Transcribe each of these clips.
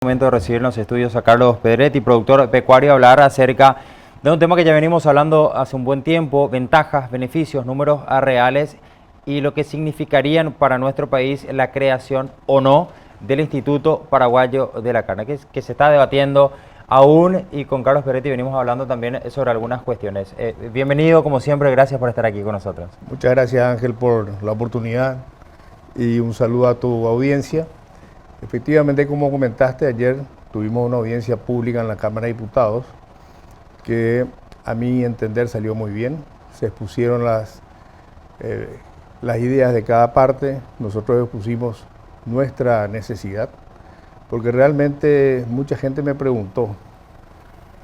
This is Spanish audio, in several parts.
Momento de recibir en los estudios a Carlos Pedretti, productor pecuario, hablar acerca de un tema que ya venimos hablando hace un buen tiempo: ventajas, beneficios, números reales y lo que significarían para nuestro país la creación o no del Instituto Paraguayo de la Carne, que se está debatiendo aún, y con Carlos Pedretti venimos hablando también sobre algunas cuestiones. Bienvenido, como siempre, gracias por estar aquí con nosotros. Muchas gracias, Ángel, por la oportunidad y un saludo a tu audiencia. Efectivamente, como comentaste, ayer tuvimos una audiencia pública en la Cámara de Diputados que a mi entender salió muy bien. Se expusieron las ideas de cada parte, nosotros expusimos nuestra necesidad, porque realmente mucha gente me preguntó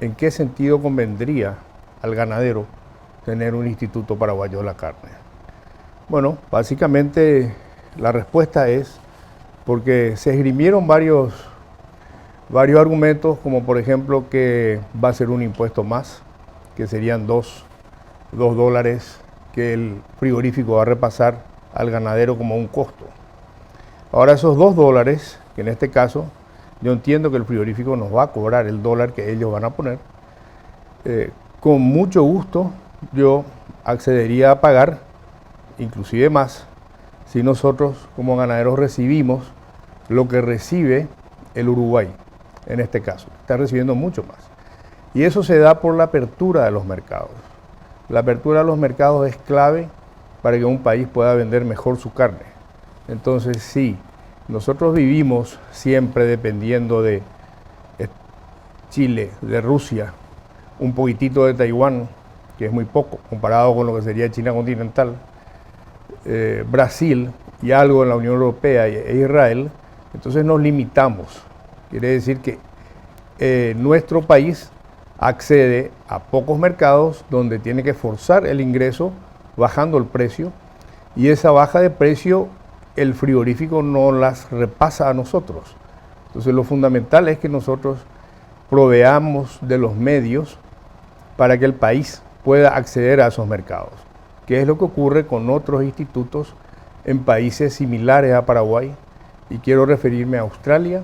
en qué sentido convendría al ganadero tener un Instituto Paraguayo de la Carne. Bueno, básicamente la respuesta es porque se esgrimieron varios argumentos, como por ejemplo que va a ser un impuesto más, que serían $2 que el frigorífico va a repasar al ganadero como un costo. Ahora esos $2, que en este caso yo entiendo que el frigorífico nos va a cobrar el dólar que ellos van a poner, con mucho gusto yo accedería a pagar inclusive más si nosotros como ganaderos recibimos lo que recibe el Uruguay, en este caso. Está recibiendo mucho más. Y eso se da por la apertura de los mercados. La apertura de los mercados es clave para que un país pueda vender mejor su carne. Entonces, sí, nosotros vivimos siempre dependiendo de Chile, de Rusia, un poquitito de Taiwán, que es muy poco comparado con lo que sería China continental, Brasil y algo en la Unión Europea e Israel. Entonces nos limitamos. Quiere decir que nuestro país accede a pocos mercados donde tiene que forzar el ingreso bajando el precio, y esa baja de precio el frigorífico no las repasa a nosotros. Entonces lo fundamental es que nosotros proveamos de los medios para que el país pueda acceder a esos mercados, que es lo que ocurre con otros institutos en países similares a Paraguay, y quiero referirme a Australia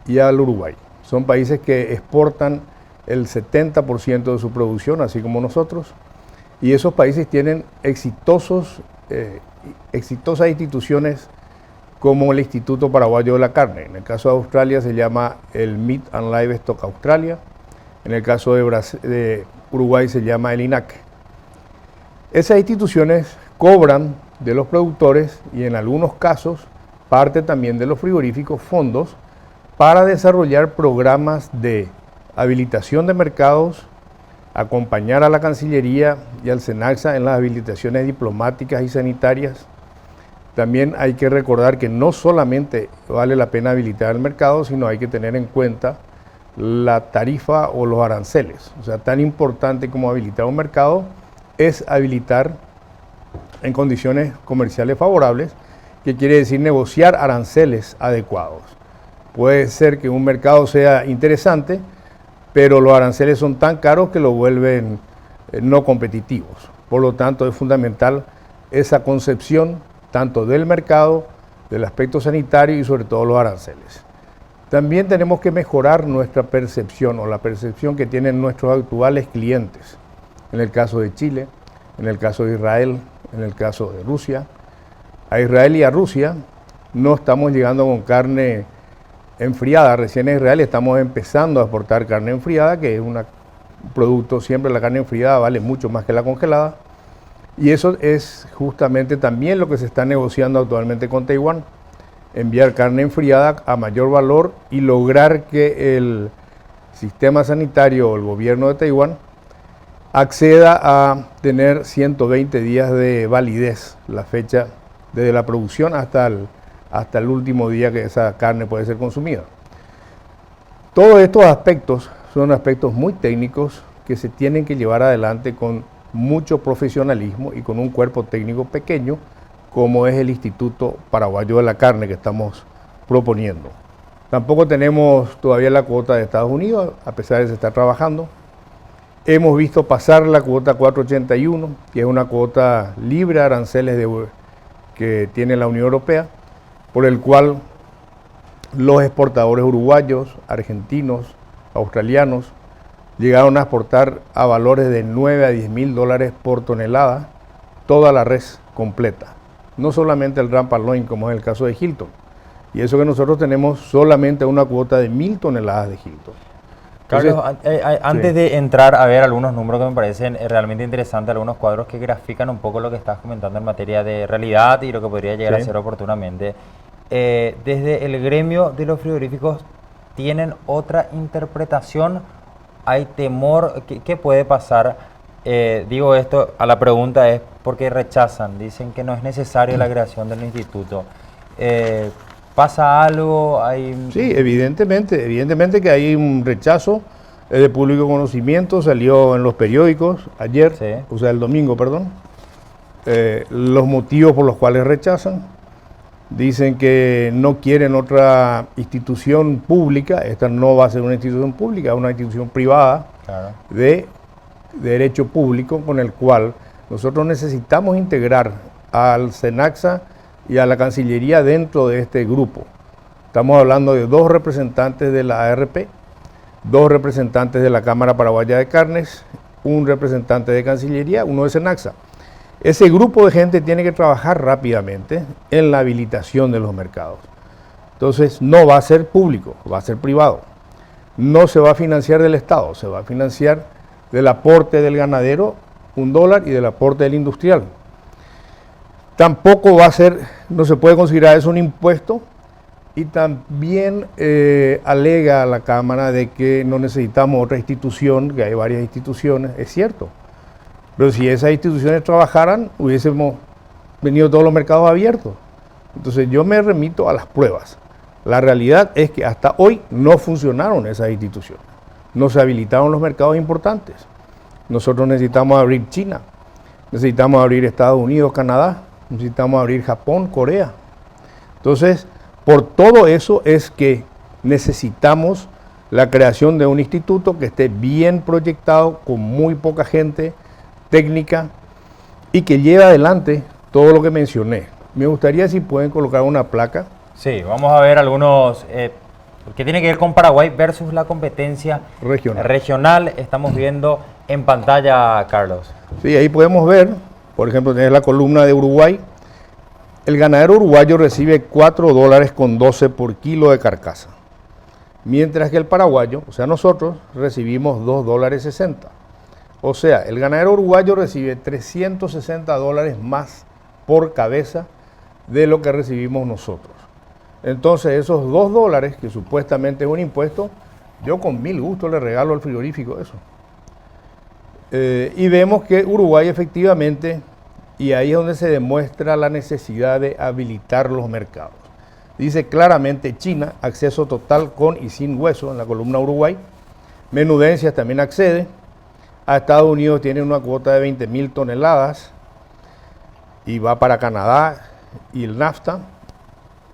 y al Uruguay. Son países que exportan el 70% de su producción, así como nosotros, y esos países tienen exitosas instituciones como el Instituto Paraguayo de la Carne. En el caso de Australia se llama el Meat and Livestock Australia, en el caso de Uruguay se llama el INAC. Esas instituciones cobran de los productores y en algunos casos parte también de los frigoríficos fondos para desarrollar programas de habilitación de mercados, acompañar a la Cancillería y al SENACSA en las habilitaciones diplomáticas y sanitarias. También hay que recordar que no solamente vale la pena habilitar el mercado, sino hay que tener en cuenta la tarifa o los aranceles. O sea, tan importante como habilitar un mercado es habilitar en condiciones comerciales favorables, que quiere decir negociar aranceles adecuados. Puede ser que un mercado sea interesante, pero los aranceles son tan caros que lo vuelven no competitivos. Por lo tanto, es fundamental esa concepción tanto del mercado, del aspecto sanitario y sobre todo los aranceles. También tenemos que mejorar nuestra percepción o la percepción que tienen nuestros actuales clientes. En el caso de Chile, en el caso de Israel, en el caso de Rusia. A Israel y a Rusia no estamos llegando con carne enfriada. Recién en Israel estamos empezando a exportar carne enfriada, que es un producto, siempre la carne enfriada vale mucho más que la congelada. Y eso es justamente también lo que se está negociando actualmente con Taiwán. Enviar carne enfriada a mayor valor y lograr que el sistema sanitario o el gobierno de Taiwán acceda a tener 120 días de validez, la fecha desde la producción hasta el último día que esa carne puede ser consumida. Todos estos aspectos son aspectos muy técnicos que se tienen que llevar adelante con mucho profesionalismo y con un cuerpo técnico pequeño, como es el Instituto Paraguayo de la Carne que estamos proponiendo. Tampoco tenemos todavía la cuota de Estados Unidos, a pesar de que se está trabajando. Hemos visto pasar la cuota 481, que es una cuota libre de aranceles que tiene la Unión Europea, por el cual los exportadores uruguayos, argentinos, australianos, llegaron a exportar a valores de 9 a 10 mil dólares por tonelada toda la res completa. No solamente el Ramp and Loin, como es el caso de Hilton. Y eso que nosotros tenemos solamente una cuota de 1000 toneladas de Hilton. Carlos, antes de entrar a ver algunos números que me parecen realmente interesantes, algunos cuadros que grafican un poco lo que estás comentando en materia de realidad y lo que podría llegar a ser oportunamente. Desde el gremio de los frigoríficos, ¿tienen otra interpretación? ¿Hay temor? ¿Qué puede pasar? Digo esto, a la pregunta es porque rechazan, dicen que no es necesaria la creación del instituto. ¿Pasa algo? Sí, evidentemente que hay un rechazo de público conocimiento, salió en los periódicos ayer, o sea, el domingo, perdón, los motivos por los cuales rechazan. Dicen que no quieren otra institución pública, esta no va a ser una institución pública, es una institución privada de derecho público con el cual nosotros necesitamos integrar al SENACSA y a la Cancillería dentro de este grupo. Estamos hablando de 2 representantes de la ARP, 2 representantes de la Cámara Paraguaya de Carnes, un representante de Cancillería, uno de SENACSA. Ese grupo de gente tiene que trabajar rápidamente en la habilitación de los mercados. Entonces no va a ser público, va a ser privado. No se va a financiar del Estado, se va a financiar del aporte del ganadero, $1, y del aporte del industrial. Tampoco va a ser, no se puede considerar eso un impuesto, y también alega la Cámara de que no necesitamos otra institución, que hay varias instituciones, es cierto. Pero si esas instituciones trabajaran, hubiésemos venido todos los mercados abiertos. Entonces yo me remito a las pruebas. La realidad es que hasta hoy no funcionaron esas instituciones. No se habilitaron los mercados importantes. Nosotros necesitamos abrir China, necesitamos abrir Estados Unidos, Canadá, necesitamos abrir Japón, Corea. Entonces, por todo eso es que necesitamos la creación de un instituto que esté bien proyectado, con muy poca gente técnica y que lleve adelante todo lo que mencioné. Me gustaría si pueden colocar una placa. Sí, vamos a ver algunos que tiene que ver con Paraguay versus la competencia regional. Estamos viendo en pantalla, Carlos. Sí, ahí podemos ver, por ejemplo, tenés la columna de Uruguay. El ganadero uruguayo recibe $4.12 por kilo de carcasa, mientras que el paraguayo, o sea nosotros, recibimos $2.60. O sea, el ganadero uruguayo recibe $360 más por cabeza de lo que recibimos nosotros. Entonces esos $2 que supuestamente es un impuesto, yo con 1000 gustos le regalo al frigorífico eso. Y vemos que Uruguay efectivamente, y ahí es donde se demuestra la necesidad de habilitar los mercados. Dice claramente China, acceso total con y sin hueso en la columna Uruguay. Menudencias también accede. A Estados Unidos tiene una cuota de 20.000 toneladas y va para Canadá y el NAFTA.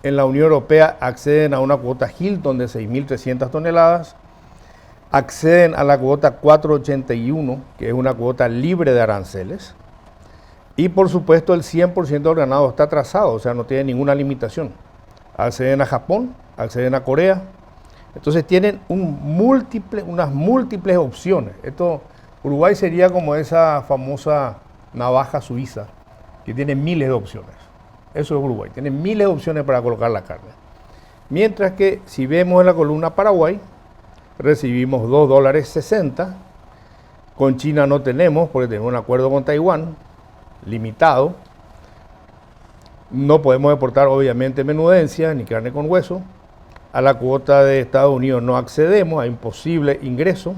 En la Unión Europea acceden a una cuota Hilton de 6.300 toneladas. Acceden a la cuota 481, que es una cuota libre de aranceles. Y por supuesto el 100% del ganado está trazado, o sea, no tiene ninguna limitación. Acceden a Japón, acceden a Corea. Entonces tienen unas múltiples opciones. Uruguay sería como esa famosa navaja suiza, que tiene miles de opciones. Eso es Uruguay, tiene miles de opciones para colocar la carne. Mientras que si vemos en la columna Paraguay, recibimos $2.60. Con China no tenemos, porque tenemos un acuerdo con Taiwán, limitado. No podemos exportar obviamente menudencia ni carne con hueso. A la cuota de Estados Unidos no accedemos, hay imposible ingreso.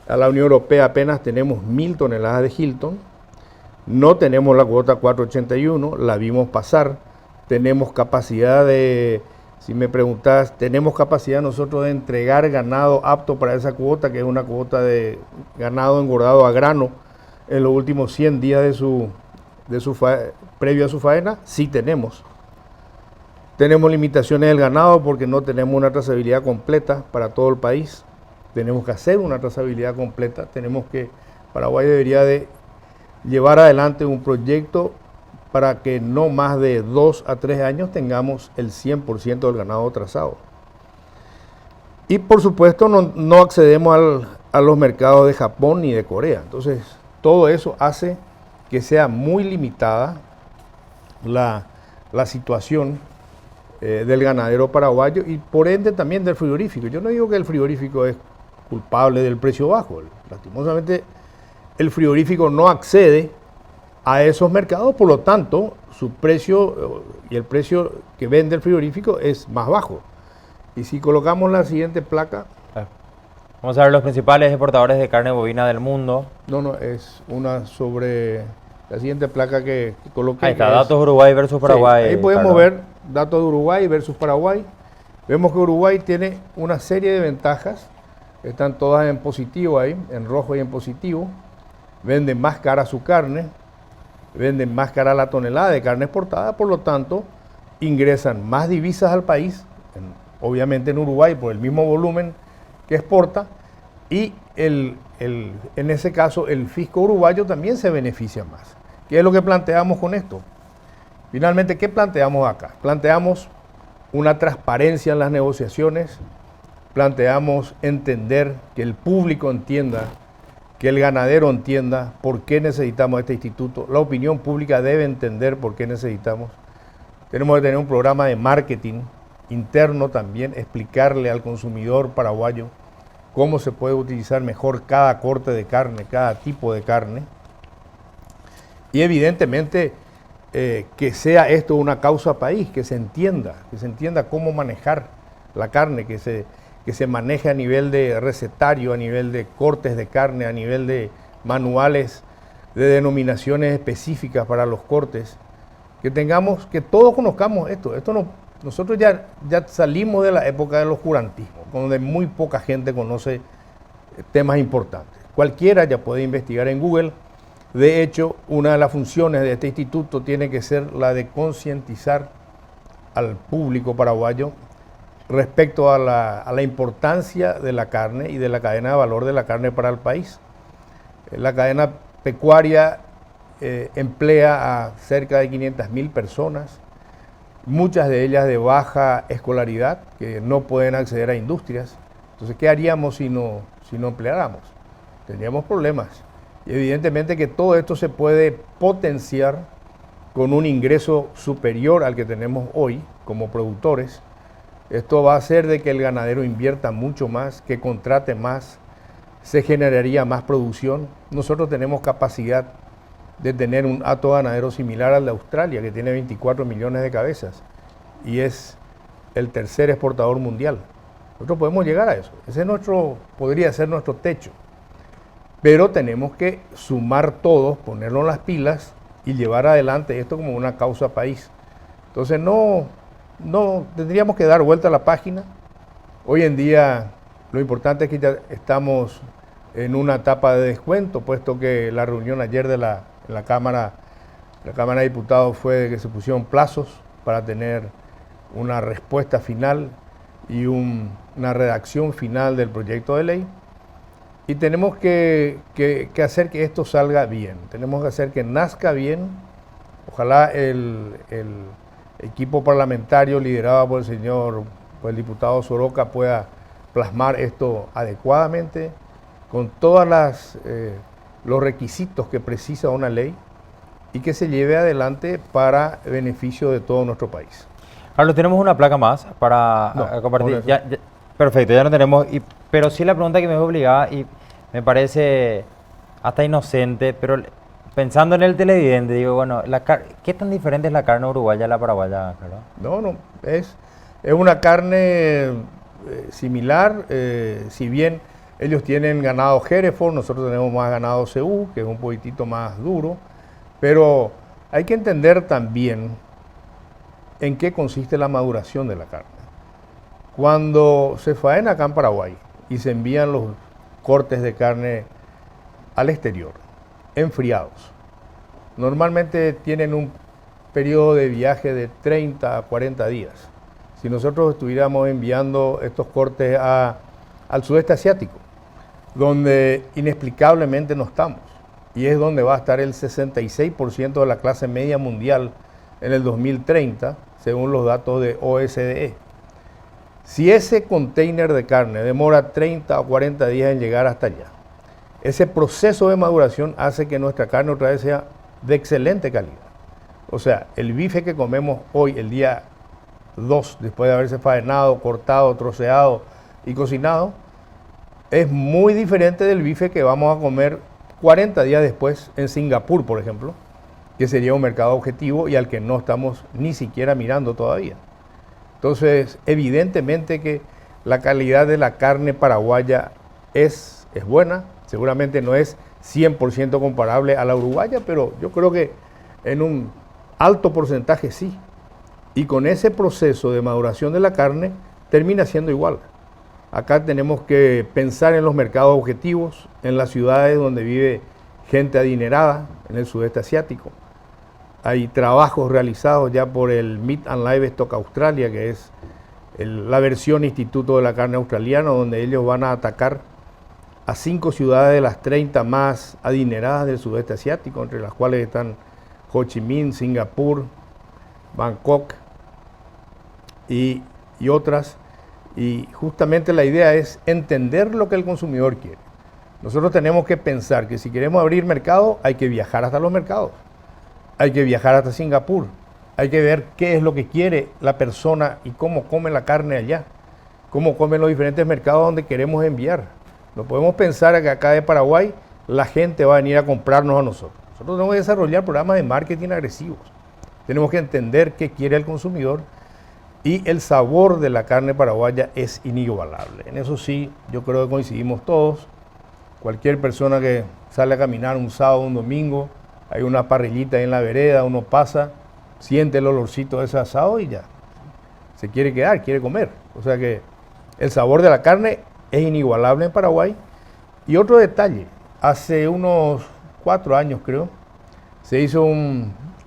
A la Unión Europea apenas tenemos 1000 toneladas de Hilton. No tenemos la cuota 481, la vimos pasar. Tenemos capacidad de, si me preguntas, tenemos capacidad nosotros de entregar ganado apto para esa cuota, que es una cuota de ganado engordado a grano en los últimos 100 días previo a su faena. Sí tenemos. Tenemos limitaciones del ganado porque no tenemos una trazabilidad completa para todo el país. Tenemos que hacer una trazabilidad completa. Paraguay debería de llevar adelante un proyecto para que no más de 2 a 3 años tengamos el 100% del ganado trazado. Y por supuesto no accedemos a los mercados de Japón ni de Corea. Entonces, todo eso hace que sea muy limitada la situación del ganadero paraguayo y por ende también del frigorífico. Yo no digo que el frigorífico es culpable del precio bajo. Lastimosamente, el frigorífico no accede a esos mercados, por lo tanto, su precio y el precio que vende el frigorífico es más bajo. Y si colocamos la siguiente placa... Vamos a ver los principales exportadores de carne bovina del mundo. No, es una sobre la siguiente placa que coloqué. Ahí está, datos Uruguay versus Paraguay. Sí, ahí podemos ver datos de Uruguay versus Paraguay. Vemos que Uruguay tiene una serie de ventajas. Están todas en positivo ahí, en rojo y en positivo. Venden más cara su carne, venden más cara la tonelada de carne exportada, por lo tanto, ingresan más divisas al país, obviamente en Uruguay por el mismo volumen que exporta, y en ese caso el fisco uruguayo también se beneficia más. ¿Qué es lo que planteamos con esto? Finalmente, ¿qué planteamos acá? Planteamos una transparencia en las negociaciones, planteamos entender, que el público entienda, que el ganadero entienda por qué necesitamos este instituto, la opinión pública debe entender por qué necesitamos. Tenemos que tener un programa de marketing interno también, explicarle al consumidor paraguayo cómo se puede utilizar mejor cada corte de carne, cada tipo de carne. Y evidentemente que sea esto una causa país, que se entienda cómo manejar la carne, que se maneje a nivel de recetario, a nivel de cortes de carne, a nivel de manuales de denominaciones específicas para los cortes, que todos conozcamos esto. Nosotros ya salimos de la época del oscurantismo, donde muy poca gente conoce temas importantes. Cualquiera ya puede investigar en Google. De hecho, una de las funciones de este instituto tiene que ser la de concientizar al público paraguayo respecto a la importancia de la carne y de la cadena de valor de la carne para el país. La cadena pecuaria emplea a cerca de 500.000 personas, muchas de ellas de baja escolaridad, que no pueden acceder a industrias. Entonces, ¿qué haríamos si no empleáramos? Tendríamos problemas. Y evidentemente que todo esto se puede potenciar con un ingreso superior al que tenemos hoy como productores. Esto va a hacer de que el ganadero invierta mucho más, que contrate más, se generaría más producción. Nosotros tenemos capacidad de tener un hato ganadero similar al de Australia, que tiene 24 millones de cabezas y es el tercer exportador mundial. Nosotros podemos llegar a eso. Ese podría ser nuestro techo. Pero tenemos que sumar todos, ponernos las pilas y llevar adelante esto como una causa país. Entonces no tendríamos que dar vuelta a la página. Hoy en día lo importante es que ya estamos en una etapa de descuento, puesto que la reunión ayer de la Cámara de Diputados fue de que se pusieron plazos para tener una respuesta final y una redacción final del proyecto de ley. Y tenemos que hacer que esto salga bien, tenemos que hacer que nazca bien. Ojalá el equipo parlamentario liderado por el diputado Soroca pueda plasmar esto adecuadamente, con todos los requisitos que precisa una ley y que se lleve adelante para beneficio de todo nuestro país. Carlos, tenemos una placa más para compartir. Perfecto, ya no tenemos, pero sí la pregunta que me es obligada y me parece hasta inocente, pero pensando en el televidente, digo, bueno, ¿qué tan diferente es la carne uruguaya a la paraguaya, Carlos? No, es una carne similar, si bien ellos tienen ganado Hereford, nosotros tenemos más ganado CU, que es un poquitito más duro, pero hay que entender también en qué consiste la maduración de la carne. Cuando se faena acá en Paraguay y se envían los cortes de carne al exterior, enfriados, normalmente tienen un periodo de viaje de 30 a 40 días. Si nosotros estuviéramos enviando estos cortes al sudeste asiático, donde inexplicablemente no estamos, y es donde va a estar el 66% de la clase media mundial en el 2030, según los datos de OSDE. Si ese container de carne demora 30 o 40 días en llegar hasta allá, ese proceso de maduración hace que nuestra carne otra vez sea de excelente calidad. O sea, el bife que comemos hoy, el día 2, después de haberse faenado, cortado, troceado y cocinado, es muy diferente del bife que vamos a comer 40 días después en Singapur, por ejemplo, que sería un mercado objetivo y al que no estamos ni siquiera mirando todavía. Entonces, evidentemente que la calidad de la carne paraguaya es buena, seguramente no es 100% comparable a la uruguaya, pero yo creo que en un alto porcentaje sí. Y con ese proceso de maduración de la carne termina siendo igual. Acá tenemos que pensar en los mercados objetivos, en las ciudades donde vive gente adinerada, en el sudeste asiático. Hay trabajos realizados ya por el Meat and Livestock Australia, que es la versión Instituto de la Carne Australiano, donde ellos van a atacar a 5 ciudades de las 30 más adineradas del sudeste asiático, entre las cuales están Ho Chi Minh, Singapur, Bangkok y otras. Y justamente la idea es entender lo que el consumidor quiere. Nosotros tenemos que pensar que si queremos abrir mercado, hay que viajar hasta los mercados. Hay que viajar hasta Singapur, hay que ver qué es lo que quiere la persona y cómo come la carne allá, cómo comen los diferentes mercados donde queremos enviar. No podemos pensar que acá de Paraguay la gente va a venir a comprarnos a nosotros. Nosotros tenemos que desarrollar programas de marketing agresivos. Tenemos que entender qué quiere el consumidor y el sabor de la carne paraguaya es inigualable. En eso sí, yo creo que coincidimos todos. Cualquier persona que sale a caminar un sábado, un domingo, hay una parrillita ahí en la vereda, uno pasa, siente el olorcito de ese asado y ya se quiere quedar, quiere comer. O sea que el sabor de la carne es inigualable en Paraguay. Y otro detalle, hace unos 4 años creo,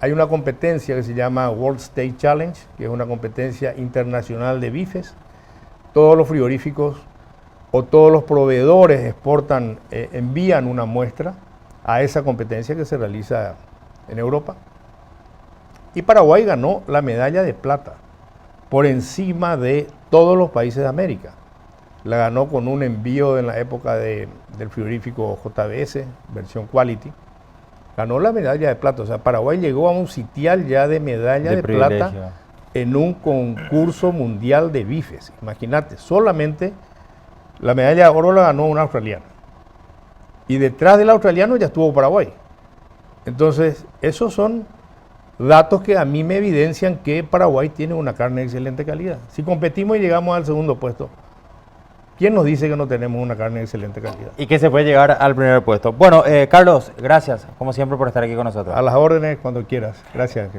hay una competencia que se llama World Steak Challenge, que es una competencia internacional de bifes. Todos los frigoríficos o todos los proveedores envían una muestra a esa competencia que se realiza en Europa. Y Paraguay ganó la medalla de plata por encima de todos los países de América. La ganó con un envío en la época del frigorífico JBS, versión Quality. Ganó la medalla de plata. O sea, Paraguay llegó a un sitial ya de medalla de plata en un concurso mundial de bifes. Imagínate, solamente la medalla de oro la ganó un australiano. Y detrás del australiano ya estuvo Paraguay. Entonces, esos son datos que a mí me evidencian que Paraguay tiene una carne de excelente calidad. Si competimos y llegamos al segundo puesto, ¿quién nos dice que no tenemos una carne de excelente calidad? Y que se puede llegar al primer puesto. Bueno, Carlos, gracias, como siempre, por estar aquí con nosotros. A las órdenes, cuando quieras. Gracias.